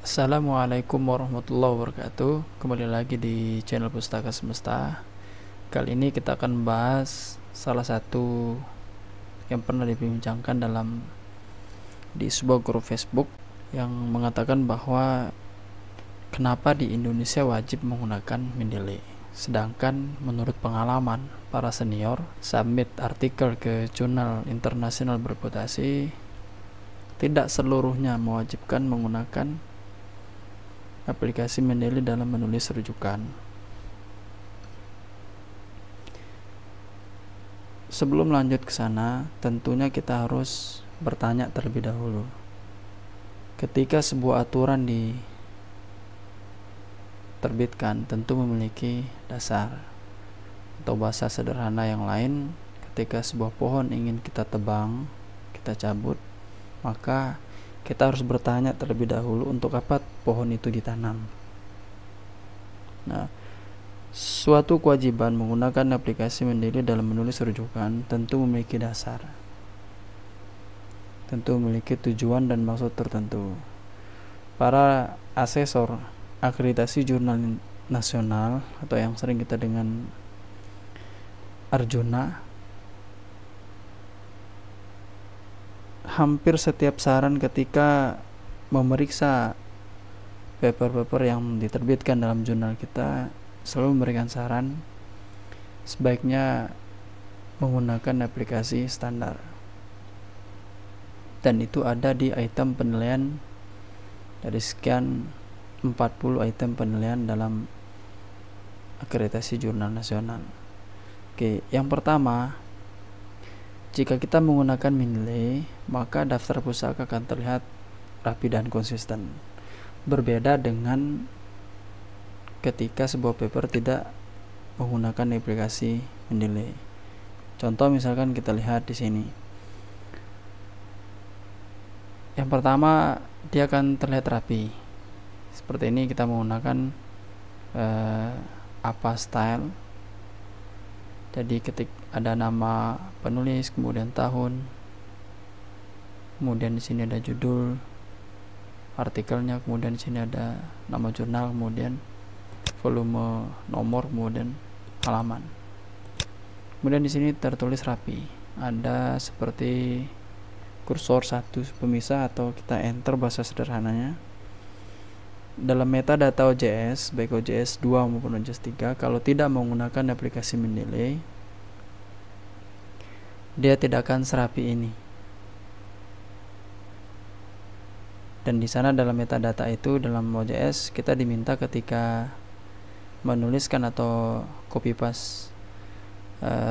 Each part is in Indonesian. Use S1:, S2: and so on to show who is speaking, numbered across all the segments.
S1: Assalamualaikum warahmatullahi wabarakatuh. Kembali lagi di channel Pustaka Semesta. Kali ini kita akan membahas salah satu yang pernah dibincangkan di sebuah grup Facebook yang mengatakan bahwa kenapa di Indonesia wajib menggunakan Mendeley, sedangkan menurut pengalaman para senior submit artikel ke jurnal internasional bereputasi, tidak seluruhnya mewajibkan menggunakan aplikasi Mendeley dalam menulis rujukan. Sebelum lanjut ke sana, tentunya kita harus bertanya terlebih dahulu. Ketika sebuah aturan diterbitkan, tentu memiliki dasar atau bahasa sederhana yang lain. Ketika sebuah pohon ingin kita tebang, kita cabut, maka kita harus bertanya terlebih dahulu untuk apa pohon itu ditanam. Nah, suatu kewajiban menggunakan aplikasi Mendeley dalam menulis rujukan tentu memiliki dasar, tentu memiliki tujuan dan maksud tertentu. Para asesor akreditasi jurnal nasional atau yang sering kita dengan Arjuna, hampir setiap saran ketika memeriksa paper-paper yang diterbitkan dalam jurnal kita selalu memberikan saran sebaiknya menggunakan aplikasi standar, dan itu ada di item penilaian dari sekian 40 item penilaian dalam akreditasi jurnal nasional. Oke, yang pertama, jika kita menggunakan Mendeley, maka daftar pusaka akan terlihat rapi dan konsisten. Berbeda dengan ketika sebuah paper tidak menggunakan aplikasi Mendeley. Contoh misalkan kita lihat di sini. Yang pertama, dia akan terlihat rapi. Seperti ini kita menggunakan apa style. Jadi ketik ada nama penulis, kemudian tahun, kemudian di sini ada judul artikelnya, kemudian di sini ada nama jurnal, kemudian volume, nomor, kemudian halaman. Kemudian di sini tertulis rapi. Ada seperti kursor satu pemisah atau kita enter bahasa sederhananya. Dalam metadata OJS, baik OJS 2 maupun OJS 3, kalau tidak menggunakan aplikasi Mendeley, dia tidak akan serapi ini. Dan di sana dalam metadata itu, dalam OJS kita diminta ketika menuliskan atau copy paste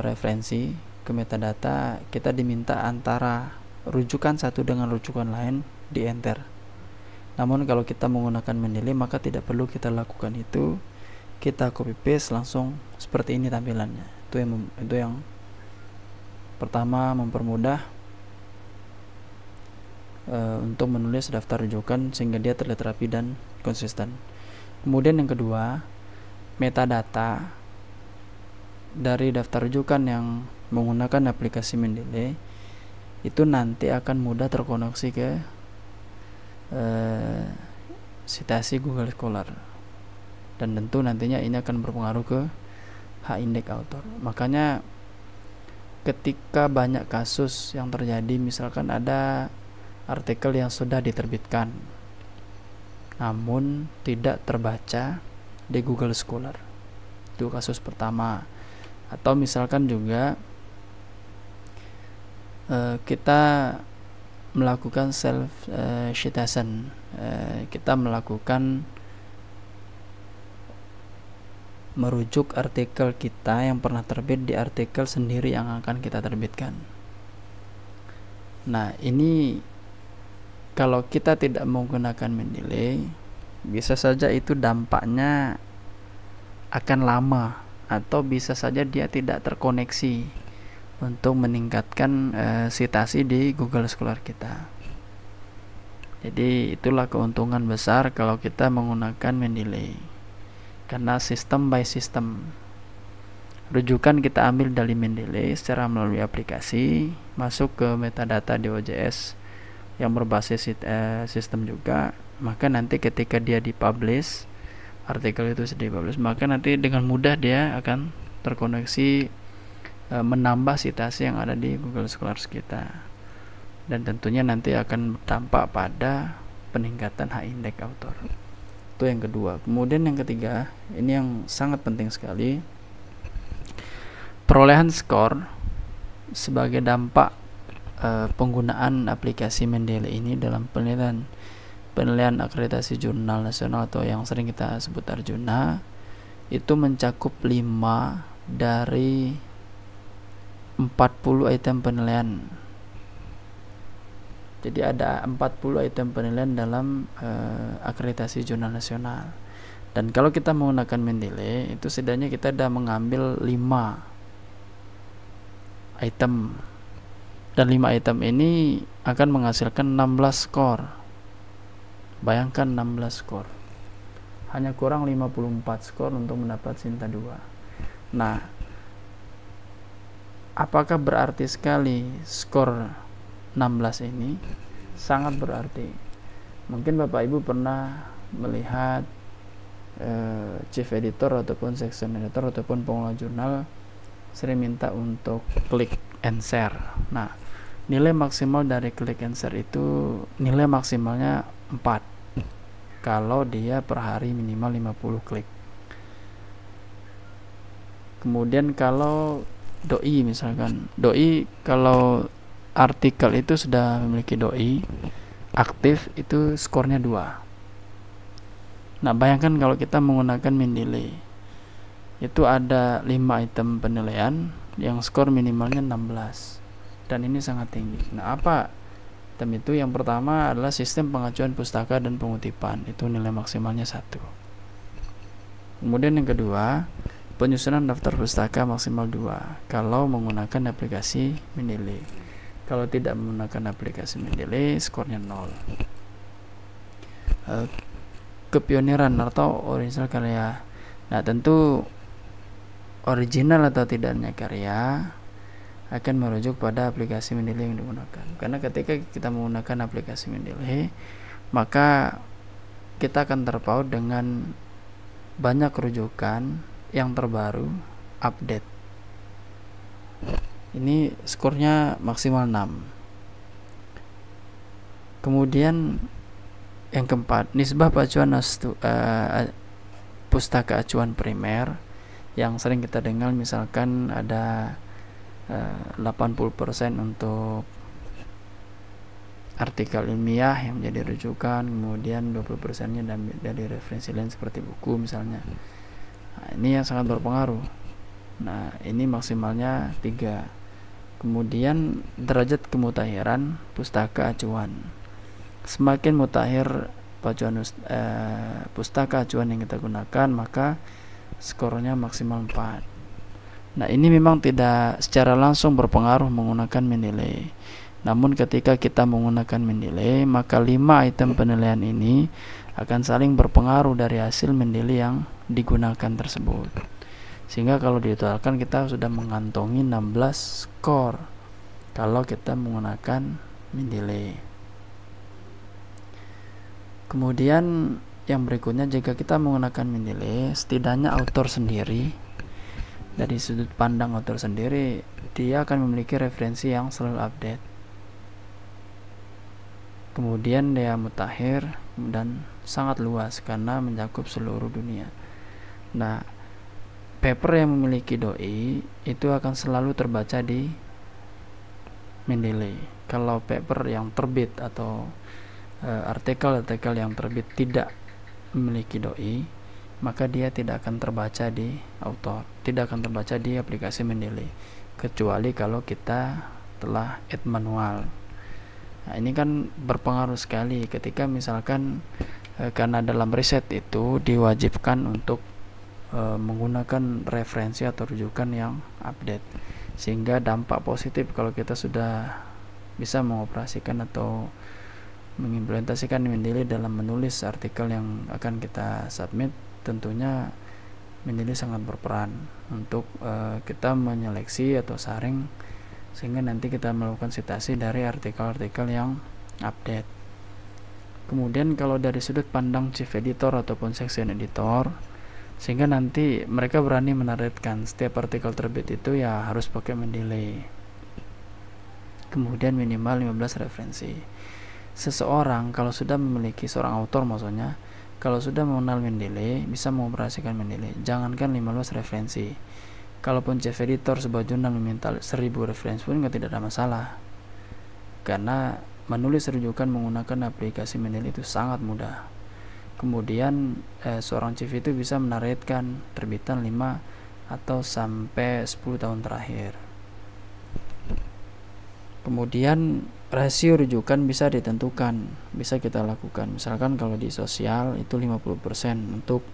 S1: referensi ke metadata, kita diminta antara rujukan satu dengan rujukan lain di enter. Namun kalau kita menggunakan Mendeley, maka tidak perlu kita lakukan itu. Kita copy paste langsung seperti ini tampilannya. Itu yang pertama, mempermudah untuk menulis daftar rujukan sehingga dia terlihat rapi dan konsisten. Kemudian yang kedua, metadata dari daftar rujukan yang menggunakan aplikasi Mendeley itu nanti akan mudah terkoneksi ke citasi Google Scholar, dan tentu nantinya ini akan berpengaruh ke H-index author. Makanya ketika banyak kasus yang terjadi, misalkan ada artikel yang sudah diterbitkan namun tidak terbaca di Google Scholar, itu kasus pertama. Atau misalkan juga kita melakukan self citation, kita melakukan merujuk artikel kita yang pernah terbit di artikel sendiri yang akan kita terbitkan. Nah, ini kalau kita tidak menggunakan Mendeley, bisa saja itu dampaknya akan lama, atau bisa saja dia tidak terkoneksi untuk meningkatkan citasi di Google Scholar kita. Jadi itulah keuntungan besar kalau kita menggunakan Mendeley, karena sistem by sistem. Rujukan kita ambil dari Mendeley secara melalui aplikasi, masuk ke metadata di OJS yang berbasis sistem juga, maka nanti ketika dia dipublish, artikel itu sudah dipublish, maka nanti dengan mudah dia akan terkoneksi menambah citasi yang ada di Google Scholars kita, dan tentunya nanti akan berdampak pada peningkatan H-index author. Itu yang kedua. Kemudian yang ketiga, ini yang sangat penting sekali, perolehan skor sebagai dampak penggunaan aplikasi Mendeley ini dalam penilaian akreditasi jurnal nasional atau yang sering kita sebut Arjuna, itu mencakup 5 dari 40 item penilaian. Jadi ada 40 item penilaian dalam akreditasi jurnal nasional. Dan kalau kita menggunakan Mendeley, itu setidaknya kita sudah mengambil 5 item. Dan 5 item ini akan menghasilkan 16 skor. Bayangkan 16 skor. Hanya kurang 54 skor untuk mendapat Sinta 2. Nah, apakah berarti sekali skor 16 ini? Sangat berarti. Mungkin Bapak Ibu pernah melihat chief editor ataupun section editor ataupun pengelola jurnal sering minta untuk klik and share. Nah, nilai maksimal dari klik and share itu nilai maksimalnya 4 kalau dia per hari minimal 50 klik. Kemudian kalau doi, misalkan doi, kalau artikel itu sudah memiliki doi aktif, itu skornya 2. Nah, bayangkan kalau kita menggunakan Mendeley, itu ada 5 item penilaian yang skor minimalnya 16, dan ini sangat tinggi. Nah, apa item itu? Yang pertama adalah sistem pengacuan pustaka dan pengutipan, itu nilai maksimalnya 1. Kemudian yang kedua, penyusunan daftar pustaka maksimal 2 kalau menggunakan aplikasi Mendeley. Kalau tidak menggunakan aplikasi Mendeley, skornya 0. Kepioniran atau original karya. Nah, tentu original atau tidaknya karya akan merujuk pada aplikasi Mendeley yang digunakan. Karena ketika kita menggunakan aplikasi Mendeley, maka kita akan terpaut dengan banyak rujukan yang terbaru, update. Ini skornya maksimal 6. Kemudian yang keempat, nisbah pacuan pustaka acuan primer yang sering kita dengar, misalkan ada 80% untuk artikel ilmiah yang menjadi rujukan, kemudian 20%-nya dari referensi lain seperti buku misalnya. Nah, ini yang sangat berpengaruh. Nah, ini maksimalnya 3. Kemudian derajat kemutahiran pustaka acuan. Semakin mutakhir pustaka acuan yang kita gunakan, maka skornya maksimal 4. Nah, ini memang tidak secara langsung berpengaruh menggunakan Mendeley. Namun ketika kita menggunakan Mendeley, maka 5 item penilaian ini akan saling berpengaruh dari hasil Mendeley yang digunakan tersebut. Sehingga kalau ditotalkan kita sudah mengantongi 16 skor kalau kita menggunakan Mendeley. Kemudian yang berikutnya, jika kita menggunakan Mendeley, setidaknya author sendiri, dari sudut pandang author sendiri, dia akan memiliki referensi yang selalu update. Kemudian dia mutakhir dan sangat luas karena mencakup seluruh dunia. Nah, paper yang memiliki doi itu akan selalu terbaca di Mendeley. Kalau paper yang terbit atau artikel-artikel yang terbit tidak memiliki doi, maka dia tidak akan terbaca di author, tidak akan terbaca di aplikasi Mendeley, kecuali kalau kita telah add manual. Nah, ini kan berpengaruh sekali ketika misalkan karena dalam riset itu diwajibkan untuk menggunakan referensi atau rujukan yang update, sehingga dampak positif kalau kita sudah bisa mengoperasikan atau mengimplementasikan Mendeley dalam menulis artikel yang akan kita submit. Tentunya Mendeley sangat berperan untuk kita menyeleksi atau saring, sehingga nanti kita melakukan citasi dari artikel-artikel yang update. Kemudian kalau dari sudut pandang chief editor ataupun section editor, sehingga nanti mereka berani menerbitkan setiap artikel terbit itu ya harus pakai Mendeley. Kemudian minimal 15 referensi. Seseorang kalau sudah memiliki, seorang autor maksudnya, kalau sudah mengenal Mendeley, bisa mengoperasikan Mendeley. Jangankan 15 referensi, kalaupun chief editor sebuah jurnal meminta 1000 referensi pun tidak ada masalah, karena menulis rujukan menggunakan aplikasi Mendeley itu sangat mudah. Kemudian seorang chief itu bisa menerbitkan terbitan 5 atau sampai 10 tahun terakhir. Kemudian rasio rujukan bisa ditentukan, bisa kita lakukan. Misalkan kalau di sosial itu 50% untuk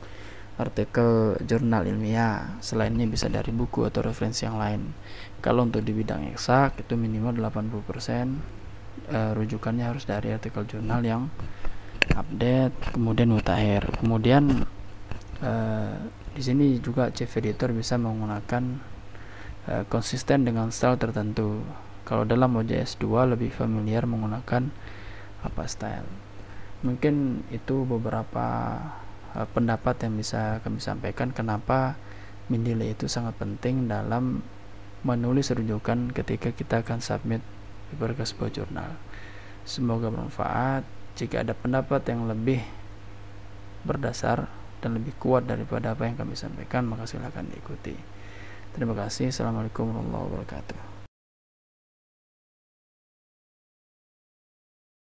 S1: artikel jurnal ilmiah, selainnya bisa dari buku atau referensi yang lain. Kalau untuk di bidang eksak itu minimal 80% rujukannya harus dari artikel jurnal yang update, kemudian mutakhir. Kemudian di sini juga chief editor bisa menggunakan konsisten dengan style tertentu. Kalau dalam OJS 2 lebih familiar menggunakan apa style. Mungkin itu beberapa pendapat yang bisa kami sampaikan kenapa Mendeley itu sangat penting dalam menulis rujukan ketika kita akan submit paper ke sebuah jurnal. Semoga bermanfaat. Jika ada pendapat yang lebih berdasar dan lebih kuat daripada apa yang kami sampaikan, maka silakan diikuti. Terima kasih. Assalamualaikum warahmatullahi wabarakatuh.